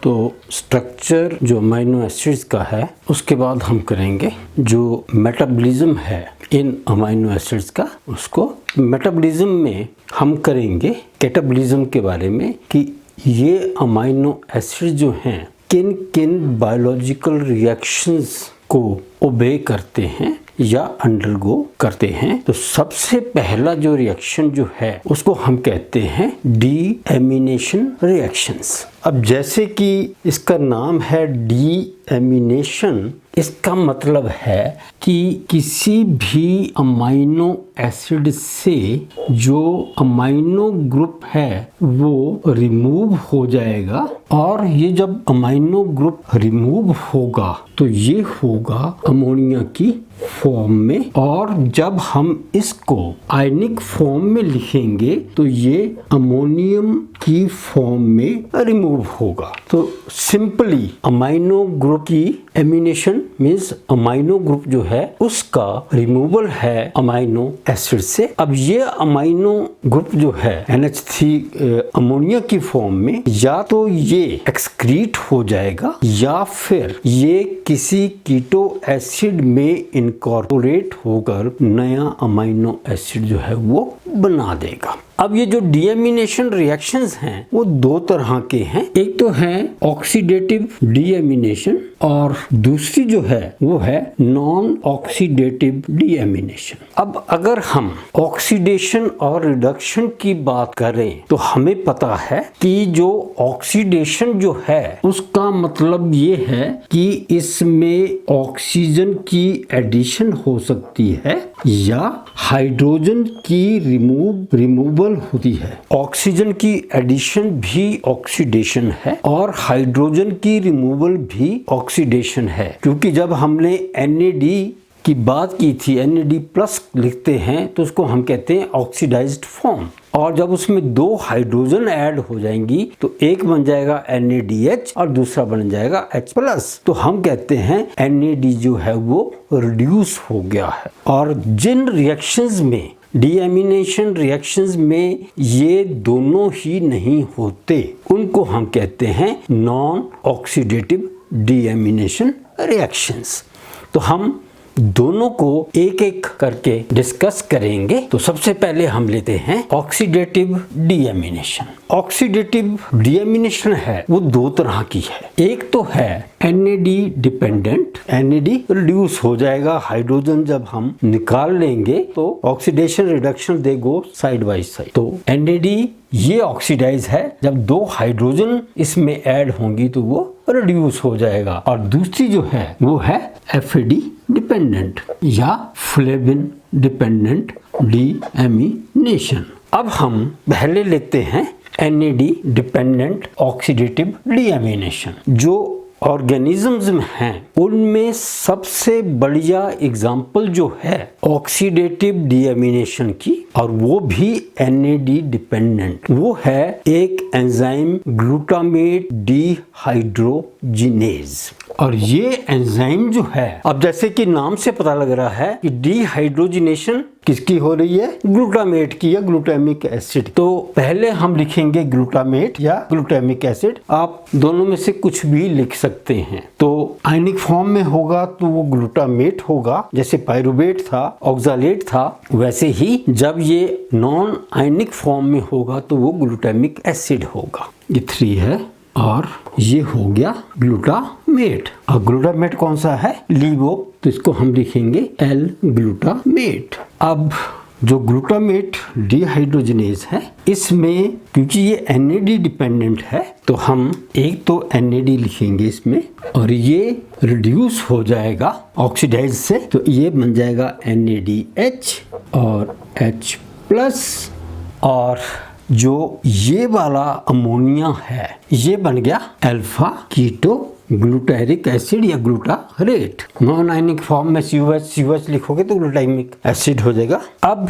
तो स्ट्रक्चर जो amino acids का है उसके बाद हम करेंगे जो मेटाबॉलिज्म है इन अमीनो एसिड्स का, उसको मेटाबॉलिज्म में हम करेंगे कैटाबॉलिज्म के बारे में कि ये अमीनो एसिड जो हैं किन किन बायोलॉजिकल रिएक्शंस को ओबे करते हैं या अंडरगो करते हैं। तो सबसे पहला जो रिएक्शन जो है उसको हम कहते हैं डीएमिनेशन रिएक्शंस। अब जैसे कि इसका नाम है डीएमिनेशन, इसका मतलब है कि किसी भी अमीनो एसिड से जो अमीनो ग्रुप है वो रिमूव हो जाएगा, और ये जब अमीनो ग्रुप रिमूव होगा तो ये होगा अमोनिया की फॉर्म में, और जब हम इसको आयनिक फॉर्म में लिखेंगे तो ये अमोनियम की फॉर्म में रिमूव होगा। तो सिंपली अमीनो ग्रुप की एमिनेशन मीन्स अमीनो ग्रुप जो है उसका रिमूवल है अमीनो एसिड से। अब ये अमीनो ग्रुप जो है NH3 अमोनिया की फॉर्म में या तो ये एक्सक्रीट हो जाएगा या फिर ये किसी कीटो एसिड में इनकॉर्पोरेट होकर नया अमीनो एसिड जो है वो बना देगा। अब ये जो डीएमिनेशन रिएक्शंस हैं वो दो तरह के हैं, एक तो है ऑक्सीडेटिव डीएमिनेशन और दूसरी जो है वो है नॉन ऑक्सीडेटिव डीएमिनेशन। अब अगर हम ऑक्सीडेशन और रिडक्शन की बात करें तो हमें पता है कि जो ऑक्सीडेशन जो है उसका मतलब ये है कि इसमें ऑक्सीजन की एडिशन हो सकती है या हाइड्रोजन की रिमूवल होती है। ऑक्सीजन की एडिशन भी ऑक्सीडेशन है और हाइड्रोजन की रिमूवल भी ऑक्सीडेशन है, क्योंकि जब हमने NAD की बात की थी, NAD+ लिखते हैं तो उसको हम कहते हैं ऑक्सीडाइज्ड फॉर्म, और जब उसमें दो हाइड्रोजन ऐड हो जाएंगी तो एक बन जाएगा NADH और दूसरा बन जाएगा H+, तो हम कहते हैं NAD जो है वो रिड्यूस हो गया है। और जिन रिएक्शंस में डीएमिनेशन रिएक्शंस में ये दोनों ही नहीं होते उनको हम कहते हैं नॉन ऑक्सीडेटिव डीएमिनेशन रिएक्शंस। तो हम दोनों को एक एक करके डिस्कस करेंगे। तो सबसे पहले हम लेते हैं ऑक्सीडेटिव डीएमिनेशन। ऑक्सीडेटिव डीएमिनेशन है वो दो तरह की है, एक तो है NAD डिपेंडेंट, NAD रिड्यूस हो जाएगा, हाइड्रोजन जब हम निकाल लेंगे तो oxidation reduction they go side by side. तो NAD ये ऑक्सीडाइज है, जब दो हाइड्रोजन इसमें ऐड होंगी तो वो रिड्यूस हो जाएगा। और दूसरी जो है वो है FAD डिपेंडेंट या फ्लेविन डिपेंडेंट डीएमिनेशन। अब हम पहले लेते हैं NAD डिपेंडेंट ऑक्सीडेटिव डीएमिनेशन। जो ऑर्गेनिजम्स हैं उनमें सबसे बढ़िया एग्जाम्पल जो है ऑक्सीडेटिव डीएमिनेशन की, और वो भी NAD डिपेंडेंट, वो है एक एंजाइम ग्लूटामेट डिहाइड्रोजिनेज। और ये एंजाइम जो है, अब जैसे कि नाम से पता लग रहा है कि डिहाइड्रोजिनेशन किसकी हो रही है, ग्लूटामेट की या ग्लूटामिक एसिड। तो पहले हम लिखेंगे ग्लूटामेट या ग्लूटामिक एसिड, आप दोनों में से कुछ भी लिख सकते हैं। तो आयनिक फॉर्म में होगा तो वो ग्लूटामेट होगा, जैसे पायरुवेट था, ऑक्सालेट था, वैसे ही जब ये नॉन आयनिक फॉर्म में होगा तो वो ग्लूटामिक एसिड होगा। ये 3 है और ये हो गया ग्लूटामेट। और ग्लूटामेट कौन सा है, लीवो, तो इसको हम लिखेंगे L ग्लूटामेट। अब जो ग्लूटामेट डिहाइड्रोजिनेज है इसमें क्योंकि ये NAD डिपेंडेंट है तो हम एक तो NAD लिखेंगे इसमें, और ये रिड्यूस हो जाएगा ऑक्सीडाइज से, तो ये बन जाएगा NADH और H+, और जो ये वाला अमोनिया है ये बन गया अल्फा कीटो ग्लूटारिक एसिड या ग्लूटारेट। नॉन आयनिक फॉर्म में COH लिखोगे तो ग्लूटामिक एसिड हो जाएगा। अब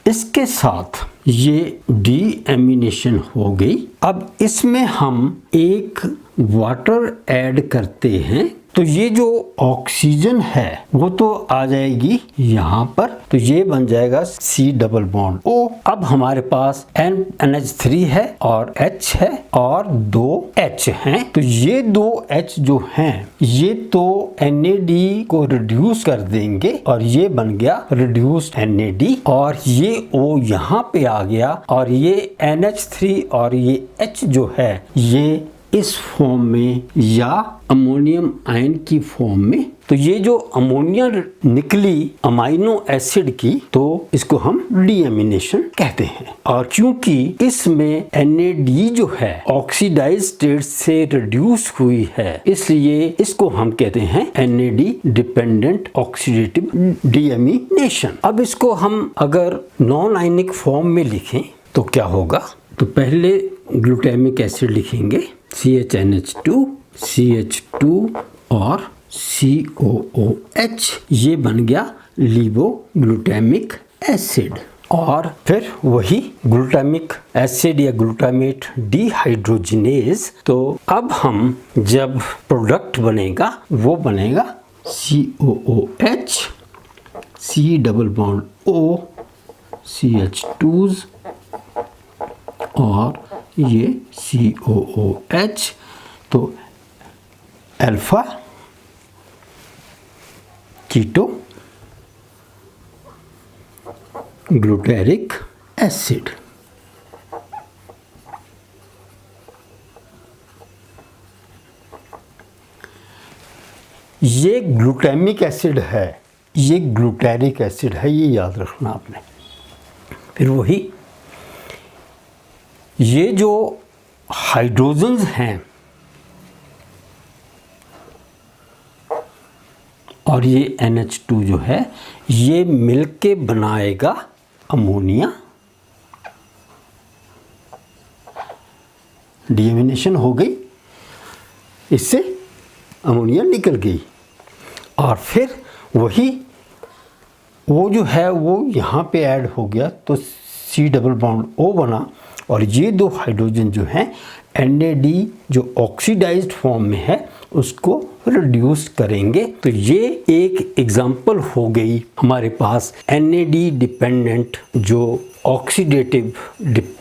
इसके साथ ये डीएमिनेशन हो गई। अब इसमें हम एक वाटर ऐड करते हैं तो ये जो ऑक्सीजन है वो तो आ जाएगी यहाँ पर, तो ये बन जाएगा C डबल बॉन्ड O। अब हमारे पास NH3 है और H है और 2 H हैं, तो ये 2 H जो हैं ये तो NAD को रिड्यूस कर देंगे और ये बन गया रिड्यूस्ड NAD, और ये O यहाँ पे आ गया और ये NH3 और ये H जो है ये इस फॉर्म में या अमोनियम आयन की फॉर्म में। तो ये जो अमोनिया निकली अमाइनो एसिड की, तो इसको हम डीएमिनेशन कहते हैं। और क्योंकि इसमें NAD जो है ऑक्सीडाइज स्टेट से रिड्यूस हुई है, इसलिए इसको हम कहते हैं NAD डिपेंडेंट ऑक्सीडेटिव डीएमिनेशन। अब इसको हम अगर नॉन आयनिक फॉर्म में लिखें तो क्या होगा, तो पहले ग्लूटामिक एसिड लिखेंगे CHNH2 CH2 और COOH, ये बन गया लिवोग्लूटामिक एसिड। और फिर वही ग्लूटामिक एसिड या ग्लूटामेट डिहाइड्रोजिनेज, तो अब हम जब प्रोडक्ट बनेगा वो बनेगा COOH C double bond O CH2s और ये COOH, तो अल्फा कीटो ग्लूटारिक एसिड। ये ग्लूटामिक एसिड है, ये ग्लूटारिक एसिड है, ये याद रखना आपने। फिर वही ये जो हाइड्रोजन्स हैं और ये NH2 जो है ये मिलके बनाएगा अमोनिया। डीएमिनेशन हो गई, इससे अमोनिया निकल गई, और फिर वही वो जो है वो यहाँ पे ऐड हो गया, तो C डबल बॉन्ड O बना, और ये 2 हाइड्रोजन जो हैं NAD जो ऑक्सीडाइज्ड फॉर्म में है उसको रिड्यूस करेंगे। तो ये एक एग्जांपल हो गई हमारे पास NAD डिपेंडेंट जो ऑक्सीडेटिव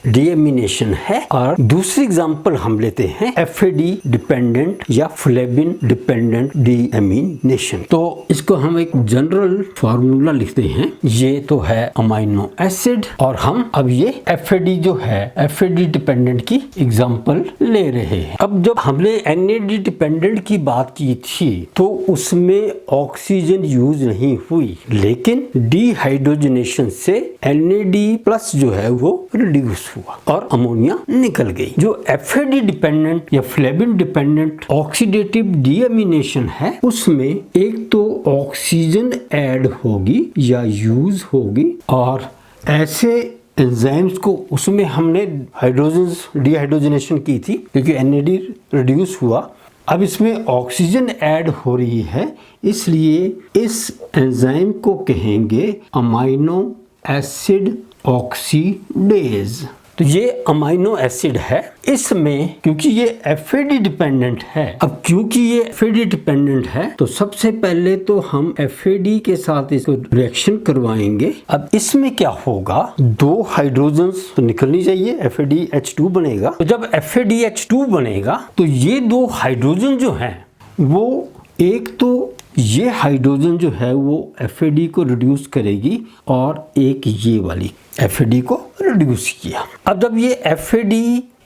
डीएमिनेशन है। और दूसरी एग्जांपल हम लेते हैं FAD डिपेंडेंट या फ्लेविन डिपेंडेंट डीएमिनेशन। तो इसको हम एक जनरल फार्मूला लिखते हैं, ये तो है अमाइनो एसिड, और हम अब ये FAD जो है FAD डिपेंडेंट की एग्जांपल ले रहे हैं। अब जब हमने NAD डिपेंडेंट की बात की थी तो उसमें ऑक्सीजन यूज नहीं हुई, लेकिन डिहाइड्रोजनेशन से NAD प्लस जो है वो रिड्यूस हुआ और अमोनिया निकल गई। जो FAD डिपेंडेंट या फ्लेविन डिपेंडेंट ऑक्सीडेटिव डीएमिनेशन है उसमें एक तो ऑक्सीजन ऐड होगी या यूज होगी, और ऐसे एंजाइम्स को उसमें हमने हाइड्रोजन डिहाइड्रोजनेशन की थी क्योंकि NAD रिड्यूस हुआ। अब इसमें ऑक्सीजन ऐड हो रही है, इसलिए इस एंजाइम को कहेंगे अमाइनो एसिड ऑक्सीडेज। तो ये अमाइनो एसिड है, इसमें क्योंकि ये FAD डिपेंडेंट है। अब क्योंकि ये FAD डिपेंडेंट है तो सबसे पहले तो हम FAD के साथ इसको रिएक्शन करवाएंगे। अब इसमें क्या होगा, 2 हाइड्रोजन्स तो निकलनी चाहिए, FADH2 बनेगा। तो जब FADH2 बनेगा तो ये 2 हाइड्रोजन जो हैं वो, एक तो ये हाइड्रोजन जो है वो FAD को रिड्यूस करेगी और एक ये वाली FAD को रिड्यूस किया। अब जब ये FAD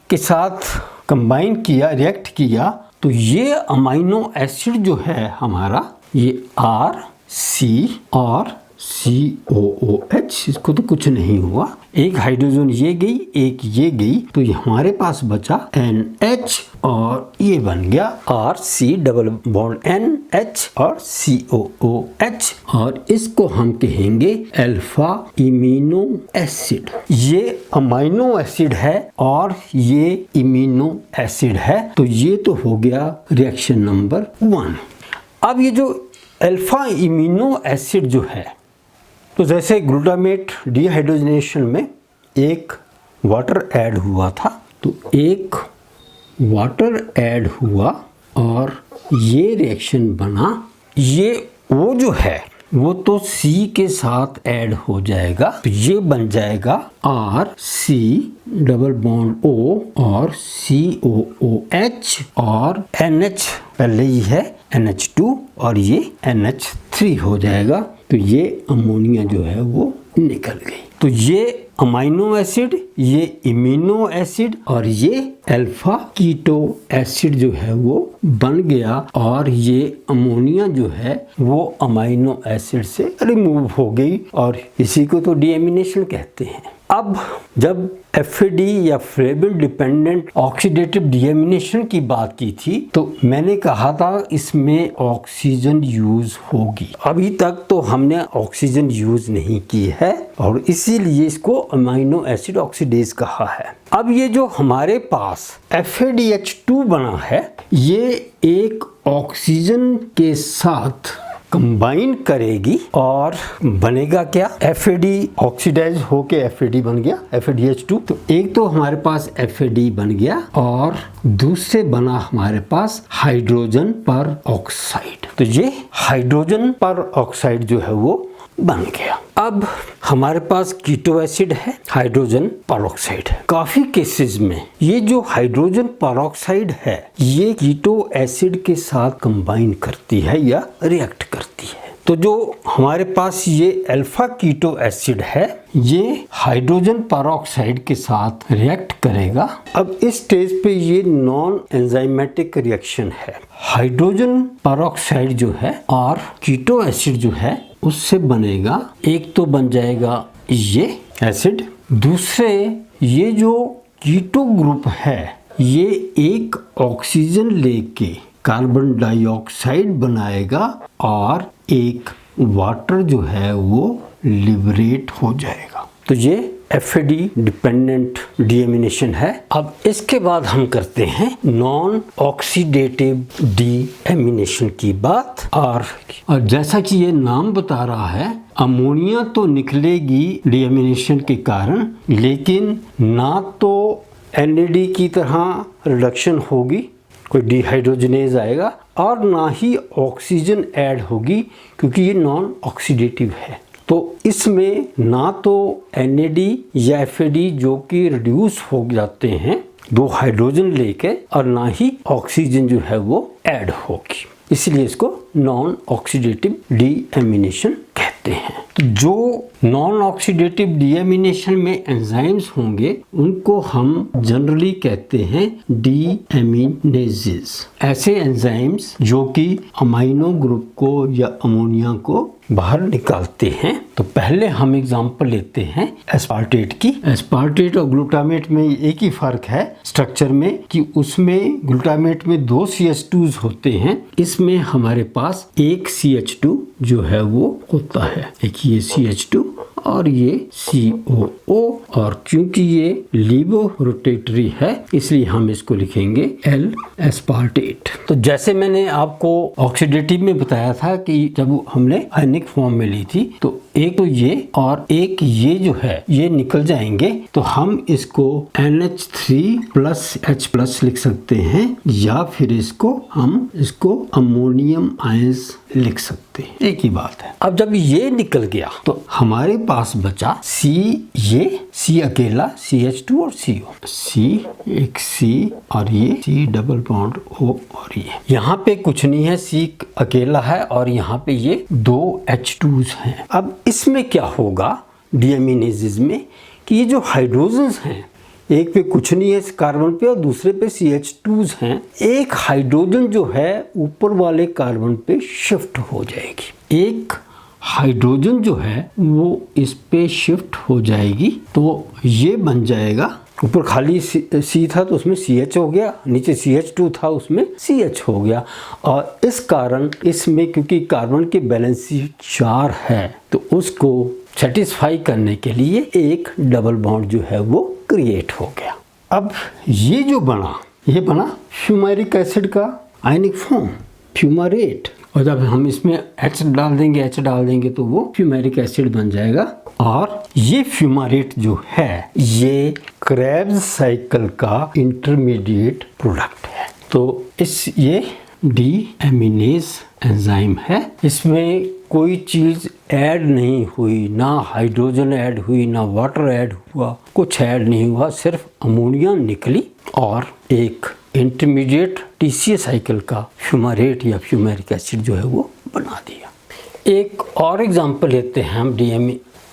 के साथ कंबाइन किया, रिएक्ट किया, तो ये अमाइनो एसिड जो है हमारा ये R C और COOH, इसको तो कुछ नहीं हुआ, एक हाइड्रोजन ये गई एक ये गई, तो ये हमारे पास बचा NH और ये बन गया RC डबल बॉन्ड NH और COOH, और इसको हम कहेंगे अल्फा इमिनो एसिड। ये अमाइनो एसिड है और ये इमिनो एसिड है, तो ये तो हो गया रिएक्शन नंबर 1। अब ये जो अल्फा इमिनो एसिड जो है, तो जैसे ग्लूटामेट डिहाइड्रोजनेशन में एक वाटर ऐड हुआ था, तो एक वाटर ऐड हुआ और ये रिएक्शन बना, ये O जो है वो तो C के साथ ऐड हो जाएगा, तो ये बन जाएगा RC डबल बॉन्ड O और COOH और NH पहले ही है NH2 और ये NH3 हो जाएगा। तो ये अमोनिया जो है वो निकल गई। तो ये अमाइनो एसिड, ये इमिनो एसिड और ये अल्फा कीटो एसिड जो है वो बन गया और ये अमोनिया जो है वो अमाइनो एसिड से रिमूव हो गई और इसी को तो डीएमिनेशन कहते हैं। अब जब FAD या फ्लेविन डिपेंडेंट ऑक्सीडेटिव डीएमिनेशन की बात की थी तो मैंने कहा था इसमें ऑक्सीजन यूज होगी। अभी तक तो हमने ऑक्सीजन यूज नहीं की है और इसीलिए इसको अमाइनो एसिड ऑक्सीडेज कहा है। अब ये जो हमारे पास FADH2 बना है ये एक ऑक्सीजन के साथ कंबाइन करेगी और बनेगा क्या, FAD ऑक्सीडाइज होके FAD बन गया FADH2। तो एक तो हमारे पास FAD बन गया और दूसरे बना हमारे पास हाइड्रोजन पर ऑक्साइड। तो ये हाइड्रोजन पर ऑक्साइड जो है वो बन गया। अब हमारे पास कीटो एसिड है, हाइड्रोजन परऑक्साइड है। काफी केसेस में ये जो हाइड्रोजन परऑक्साइड है ये कीटो एसिड के साथ कंबाइन करती है या रिएक्ट करती है। तो जो हमारे पास ये अल्फा कीटो एसिड है ये हाइड्रोजन परऑक्साइड के साथ रिएक्ट करेगा। अब इस स्टेज पे ये नॉन एंजाइमेटिक रिएक्शन है। हाइड्रोजन परऑक्साइड जो है और कीटो एसिड जो है उससे बनेगा, एक तो बन जाएगा ये एसिड, दूसरे ये जो कीटो ग्रुप है ये एक ऑक्सीजन लेके कार्बन डाइऑक्साइड बनाएगा और एक वाटर जो है वो लिबरेट हो जाएगा। तो ये FAD डिपेंडेंट डीएमिनेशन है। अब इसके बाद हम करते हैं नॉन ऑक्सीडेटिव डीएमिनेशन की बात। और जैसा कि ये नाम बता रहा है अमोनिया तो निकलेगी डीएमिनेशन के कारण, लेकिन ना तो NAD की तरह रिडक्शन होगी, कोई डिहाइड्रोजनेज आएगा, और ना ही ऑक्सीजन ऐड होगी क्योंकि ये नॉन ऑक्सीडेटिव है। तो इसमें ना तो NAD या FAD जो कि रिड्यूस हो जाते हैं दो हाइड्रोजन लेके, और ना ही ऑक्सीजन जो है वो ऐड होगी, इसलिए इसको नॉन ऑक्सीडेटिव डीएमिनेशन कहते हैं। तो जो नॉन ऑक्सीडेटिव डीएमिनेशन में एंजाइम्स होंगे उनको हम जनरली कहते हैं डीएमिनेजेस। ऐसे एंजाइम्स जो कि अमाइनो ग्रुप को या अमोनिया को बाहर निकालते हैं। तो पहले हम एग्जांपल लेते हैं एस्पार्टेट की। एस्पार्टेट और ग्लूटामेट में एक ही फर्क है स्ट्रक्चर में कि उसमें ग्लूटामेट में 2 CH2s होते हैं, इसमें हमारे पास एक CH2 जो है वो होता है, एक ये CH2 और ये COO, और क्योंकि ये लीवो रोटेटरी है इसलिए हम इसको लिखेंगे L एस्पार्टेट। तो जैसे मैंने आपको ऑक्सीडेटिव में बताया था कि जब हमने आयनिक फॉर्म में ली थी तो एक तो ये और एक ये जो है ये निकल जाएंगे, तो हम इसको NH3+H+ लिख सकते हैं या फिर हम इसको अमोनियम आयंस लिख सकते हैं, एक ही बात है। अब जब ये निकल गया तो हमारे पास बचा C, ये C अकेला CH2 और CO, C एक C और ये C डबल बॉन्ड O और ये यहाँ पे कुछ नहीं है, C अकेला है और यहाँ पे ये 2 H2s हैं। अब इसमें क्या होगा डीएमिनेजेस में कि ये जो हाइड्रोजन्स हैं एक पे कुछ नहीं है इस कार्बन पे और दूसरे पे CH2s हैं, एक हाइड्रोजन जो है ऊपर वाले कार्बन पे शिफ्ट हो जाएगी, एक हाइड्रोजन जो है वो इस पे शिफ्ट हो जाएगी। तो ये बन जाएगा, ऊपर खाली C था तो उसमें CH हो गया, नीचे CH2 था उसमें CH हो गया, और इस कारण इसमें क्योंकि कार्बन के बैलेंसी 4 है तो उसको सेटिस्फाई करने के लिए एक डबल बॉन्ड जो है वो क्रिएट हो गया। अब ये जो बना ये बना फ्यूमेरिक एसिड का आयनिक फॉर्म फ्यूमारेट, और जब हम इसमें H डाल देंगे तो वो फ्यूमेरिक एसिड बन जाएगा। और ये फ्यूमारेट जो है ये क्रेब्स साइकिल का इंटरमीडिएट प्रोडक्ट है। तो ये डीएमिनेज एंजाइम है। इसमें कोई चीज़ ऐड नहीं हुई, ना हाइड्रोजन ऐड हुई, ना वाटर ऐड हुआ, कुछ ऐड नहीं हुआ, सिर्फ अमोनिया निकली और एक इंटरमीडिएट टीसीए साइकिल का फ्यूमारेट या फ्यूमेरिक एसिड जो है वो बना दिया। एक और एग्जांपल लेते हैं हम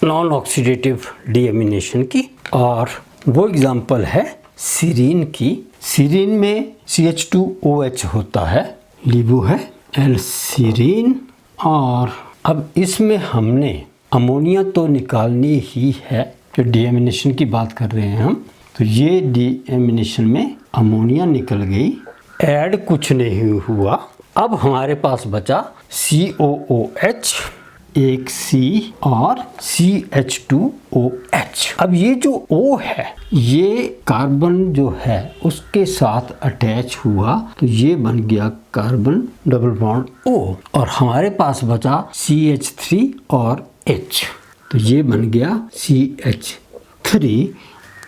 नॉन ऑक्सीडेटिव डीएमिनेशन की, और वो एग्जांपल है सीरीन की। सीरीन में CH2OH होता है, लिबो है L-सीरीन, और अब इसमें हमने अमोनिया तो निकालनी ही है, जो डीएमिनेशन की बात कर रहे हैं हम, तो ये डीएमिनेशन में अमोनिया निकल गई, ऐड कुछ नहीं हुआ। अब हमारे पास बचा COOH, एक C और CH2OH। अब ये जो O है, ये कार्बन जो है उसके साथ अटैच हुआ तो ये बन गया कार्बन डबल बॉन्ड O, और हमारे पास बचा CH3 और H, तो ये बन गया CH3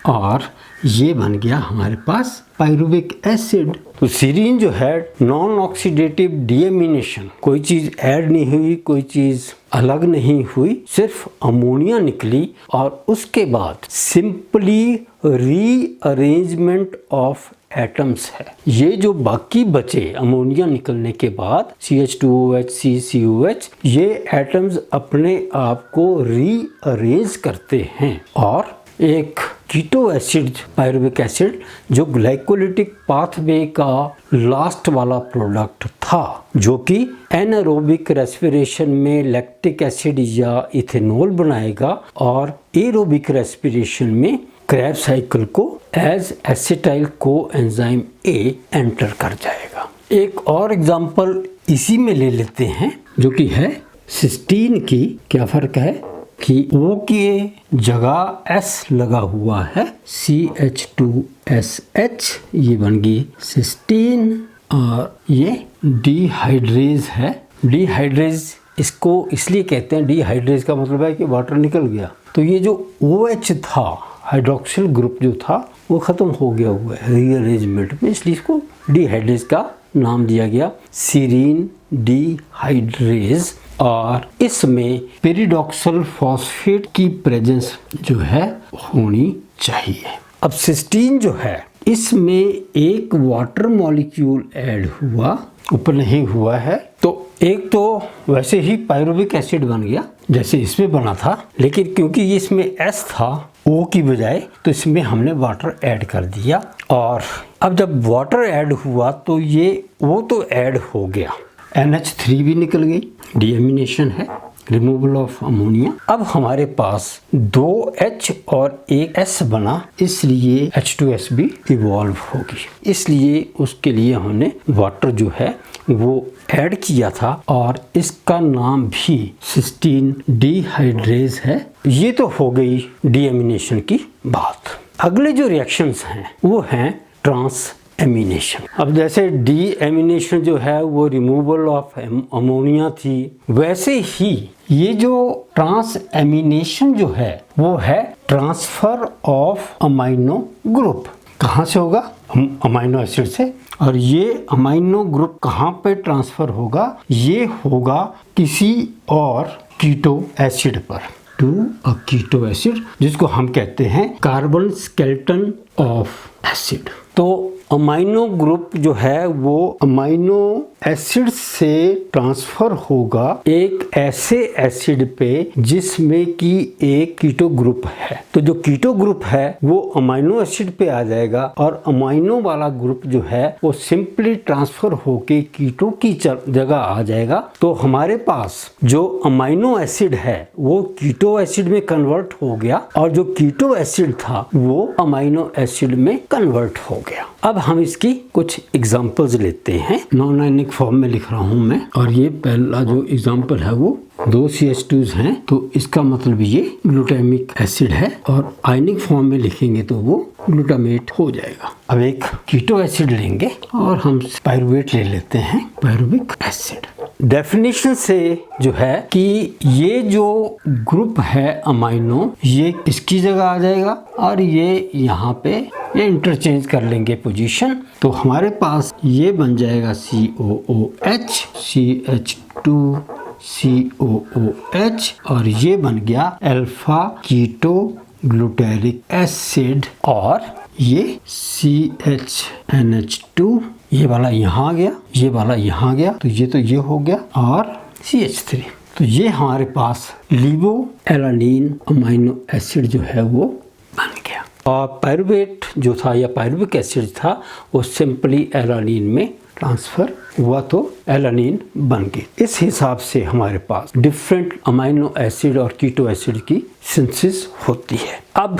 और ये बन गया हमारे पास पायरुविक एसिड। तो सीरीन जो है नॉन ऑक्सीडेटिव डीएमिनेशन, कोई चीज़ ऐड नहीं हुई, कोई चीज़ अलग नहीं हुई, सिर्फ अमोनिया निकली और उसके बाद सिंपली रीअरेंजमेंट ऑफ एटम्स है। ये जो बाकी बचे अमोनिया निकलने के बाद CH2OH, CCOH, ये एटम्स अपने आप को रीअरेंज करते हैं और एक कीटो एसिड, पायरुविक एसिड, जो ग्लाइकोलिटिक पाथवे का लास्ट वाला प्रोडक्ट था, जो कि एनारोबिक रेस्पिरेशन में लैक्टिक एसिड या इथेनॉल बनाएगा और एरोबिक रेस्पिरेशन में क्रेब्स साइकिल को as acetyl coenzyme A enter कर जाएगा। एक और एग्जांपल इसी में ले लेते हैं, जो कि है सिस्टीन की। क्या फर्क है कि O की जगह S लगा हुआ है, CH2SH, ये बन गई सिस्टीन, और ये डिहाइड्रेज है। डिहाइड्रेज इसको इसलिए कहते हैं, डिहाइड्रेज का मतलब है कि वाटर निकल गया, तो ये जो OH था, हाइड्रोक्सिल ग्रुप जो था, वो ख़त्म हो गया हुआ है रीअरेंजमेंट में, इसलिए इसको डिहाइड्रेज का नाम दिया गया, सीरीन डिहाइड्रेज। और इसमें पेरिडॉक्सल फॉस्फेट की प्रेजेंस जो है होनी चाहिए। अब सिस्टीन जो है, इसमें एक वाटर मॉलिक्यूल ऐड हुआ, ऊपर नहीं हुआ है, तो एक तो वैसे ही पायरुविक एसिड बन गया जैसे इसमें बना था, लेकिन क्योंकि इसमें S था O की बजाय, तो इसमें हमने वाटर ऐड कर दिया, और अब जब वाटर ऐड हुआ तो ये वो तो ऐड हो गया, NH3 भी निकल गई, डीएमिनेशन है, रिमूवल ऑफ अमोनिया। अब हमारे पास 2 H और एक S बना, इसलिए H2S भी इवॉल्व होगी, इसलिए उसके लिए हमने वाटर जो है वो ऐड किया था, और इसका नाम भी सिस्टीन डिहाइड्रेज है। ये तो हो गई डीएमिनेशन की बात। अगले जो रिएक्शंस हैं वो हैं ट्रांस एमिनेशन। अब जैसे डीएमिनेशन जो है वो रिमूवल ऑफ अमोनिया थी, वैसे ही ये जो ट्रांस एमिनेशन जो है वो है ट्रांसफर ऑफ अमाइनो ग्रुप। कहाँ से होगा? अमाइनो एसिड से। और ये अमाइनो ग्रुप कहाँ पे ट्रांसफर होगा? ये होगा किसी और कीटो एसिड पर, टू अ कीटो एसिड, जिसको हम कहते हैं कार्बन स्केलेटन ऑफ एसिड। तो अमाइनो ग्रुप जो है वो अमाइनो एसिड से ट्रांसफर होगा एक ऐसे एसिड पे जिसमें कि एक कीटो ग्रुप है। तो जो कीटो ग्रुप है वो अमाइनो एसिड पे आ जाएगा, और अमाइनो वाला ग्रुप जो है वो सिंपली ट्रांसफर होके कीटो की जगह आ जाएगा। तो हमारे पास जो अमाइनो एसिड है वो कीटो एसिड में कन्वर्ट हो गया, और जो कीटो एसिड था वो अमाइनो एसिड में कन्वर्ट हो गया। अब हम इसकी कुछ एग्जांपल्स लेते हैं। नॉन आयनिक फॉर्म में लिख रहा हूं मैं, और ये पहला जो एग्जांपल है वो 2 CH2s हैं, तो इसका मतलब ये ग्लूटामिक एसिड है, और आयनिक फॉर्म में लिखेंगे तो वो ग्लूटामेट हो जाएगा। अब एक कीटो एसिड लेंगे और हम पायरुवेट ले लेते हैं, पायरुविक एसिड। डेफिनेशन से जो है कि ये जो ग्रुप है अमाइनो, ये इसकी जगह आ जाएगा और ये यहाँ पे ये इंटरचेंज कर लेंगे पोजीशन, तो हमारे पास ये बन जाएगा COOH, CH2 COOH और ये बन गया अल्फा कीटो ग्लूटारिक एसिड और ये CHNH2, ये वाला यहाँ आ गया, ये वाला यहाँ आ गया, तो ये हो गया और CH3। तो ये हमारे पास लिवो एलानिन अमाइनो एसिड जो है वो बन गया। और पायरुवेट जो था या पायरुविक एसिड था वो सिंपली एलानिन में ट्रांसफर हुआ तो एलानिन बन गई। इस हिसाब से हमारे पास डिफरेंट अमाइनो एसिड और कीटो एसिड की सिंथेसिस होती है। अब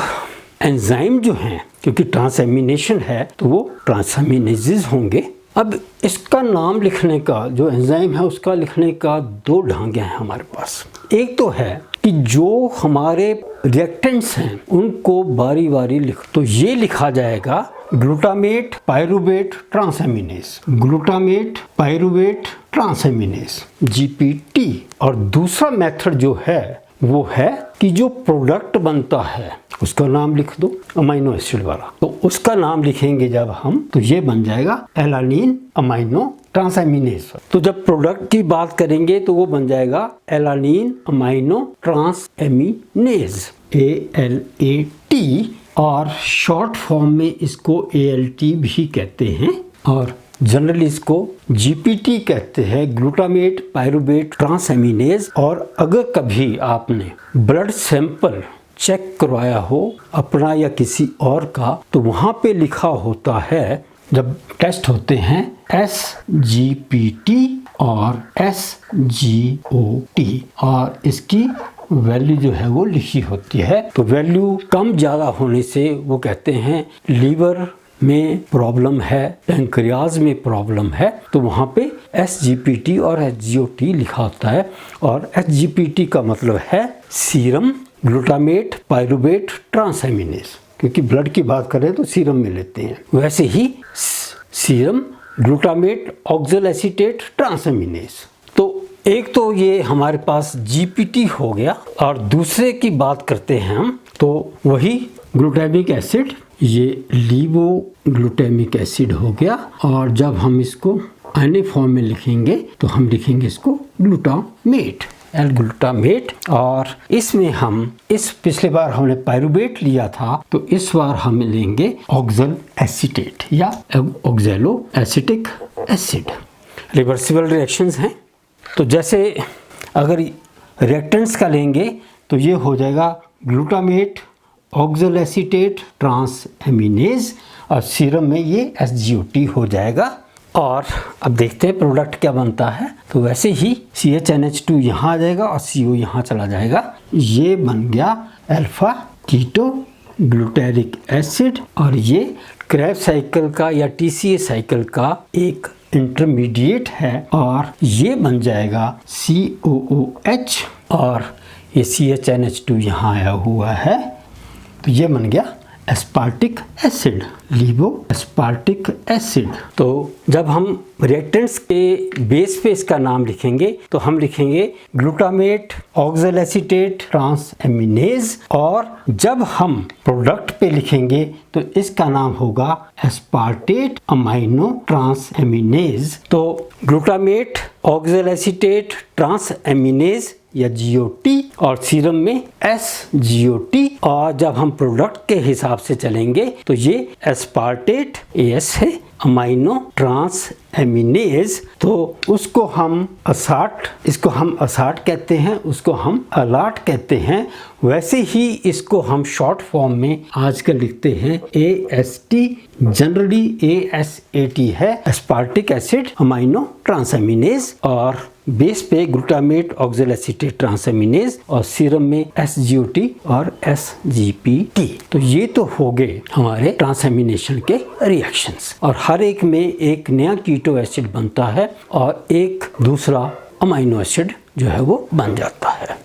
एंजाइम जो हैं, क्योंकि ट्रांसएमिनेशन है तो वो ट्रांसएमिनेजेस होंगे। अब इसका नाम लिखने का, जो एंजाइम है उसका लिखने का दो ढंग हैं हमारे पास। एक तो है कि जो हमारे रिएक्टेंट्स हैं उनको बारी बारी लिख, तो ये लिखा जाएगा glutamate pyruvate transaminase, glutamate pyruvate transaminase GPT। और दूसरा मेथड जो है वो है कि जो प्रोडक्ट बनता है उसका नाम लिख दो अमाइनो एसिड वाला, तो उसका नाम लिखेंगे जब हम, तो ये बन जाएगा एलानिन अमाइनो ट्रांसएमिनेज। तो जब प्रोडक्ट की बात करेंगे तो वो बन जाएगा एलानिन अमाइनो ट्रांसएमिनेज ALAT, और शॉर्ट फॉर्म में इसको ALT भी कहते हैं और जनरली इसको GPT कहते हैं, ग्लूटामेट पायरुवेट ट्रांसएमिनेज। और अगर कभी आपने ब्लड सैंपल चेक करवाया हो अपना या किसी और का, तो वहाँ पे लिखा होता है, जब टेस्ट होते हैं SGPT और SGOT और इसकी वैल्यू जो है वो लिखी होती है। तो वैल्यू कम ज़्यादा होने से वो कहते हैं लीवर में प्रॉब्लम है, पैंक्रियाज में प्रॉब्लम है, तो वहाँ पे SGPT और SGOT लिखा होता है। और SGPT का मतलब है सीरम ग्लूटामेट पायरुवेट ट्रांसएमिनेज, क्योंकि ब्लड की बात करें तो सीरम में लेते हैं, वैसे ही सीरम ग्लूटामेट ऑक्सैलोएसीटेट ट्रांसएमिनेज। तो एक तो ये हमारे पास GPT हो गया, और दूसरे की बात करते हैं हम, तो वही ग्लूटामिक एसिड, ये लीवो ग्लूटामिक एसिड हो गया। और जब हम इसको अन्य फॉर्म में लिखेंगे तो हम लिखेंगे इसको ग्लूटामेट, L-ग्लूटामेट। और इसमें हम पिछले बार हमने पायरुवेट लिया था, तो इस बार हम लेंगे ऑक्सैलोएसीटेट या ऑक्सैलोएसिटिक एसिड। रिवर्सिबल रिएक्शंस हैं, तो जैसे अगर रिएक्टेंट्स का लेंगे तो ये हो जाएगा ग्लूटामेट ऑक्सैलोएसीटेट ट्रांसएमिनेज और सीरम में ये SGOT हो जाएगा। और अब देखते हैं प्रोडक्ट क्या बनता है, तो वैसे ही CHNH2 यहाँ आ जाएगा और CO यहाँ चला जाएगा, ये बन गया अल्फा कीटो ग्लूटारिक एसिड। और ये क्रेब्स साइकिल का या TCA साइकिल का एक इंटरमीडिएट है और ये बन जाएगा COOH और ये CHNH2 यहाँ आया हुआ है, तो ये बन गया एस्पार्टिक एसिड, लीवो एस्पार्टिक एसिड। तो जब हम रिएक्टेंट्स के बेस पे इसका नाम लिखेंगे तो हम लिखेंगे ग्लूटामेट ऑक्सैलोएसीटेट ट्रांसएमिनेज, और जब हम प्रोडक्ट पे लिखेंगे तो इसका नाम होगा एस्पार्टेट अमाइनो ट्रांसएमिनेज। तो ग्लूटामेट ऑक्सैलोएसीटेट ट्रांसएमिनेज या GOT और सीरम में SGOT। और जब हम प्रोडक्ट के हिसाब से चलेंगे तो ये एस्पार्टेट AS है, अमाइनो ट्रांसएमिनेज, तो उसको हम असाट, इसको हम असाट कहते हैं, उसको हम अलाट कहते हैं। वैसे ही इसको हम शॉर्ट फॉर्म में आजकल लिखते हैं AST, जनरली ASAT है, एस्पार्टिक एसिड अमाइनो ट्रांसएमिनेज। और बेस पे ग्लूटामेट ऑक्सैलोएसीटेट ट्रांसएमिनेज और सीरम में SGOT और SGPT। तो ये तो हो गए हमारे ट्रांसएमिनेशन के रिएक्शंस, और हर एक में एक नया कीटो एसिड बनता है और एक दूसरा अमाइनो एसिड जो है वो बन जाता है।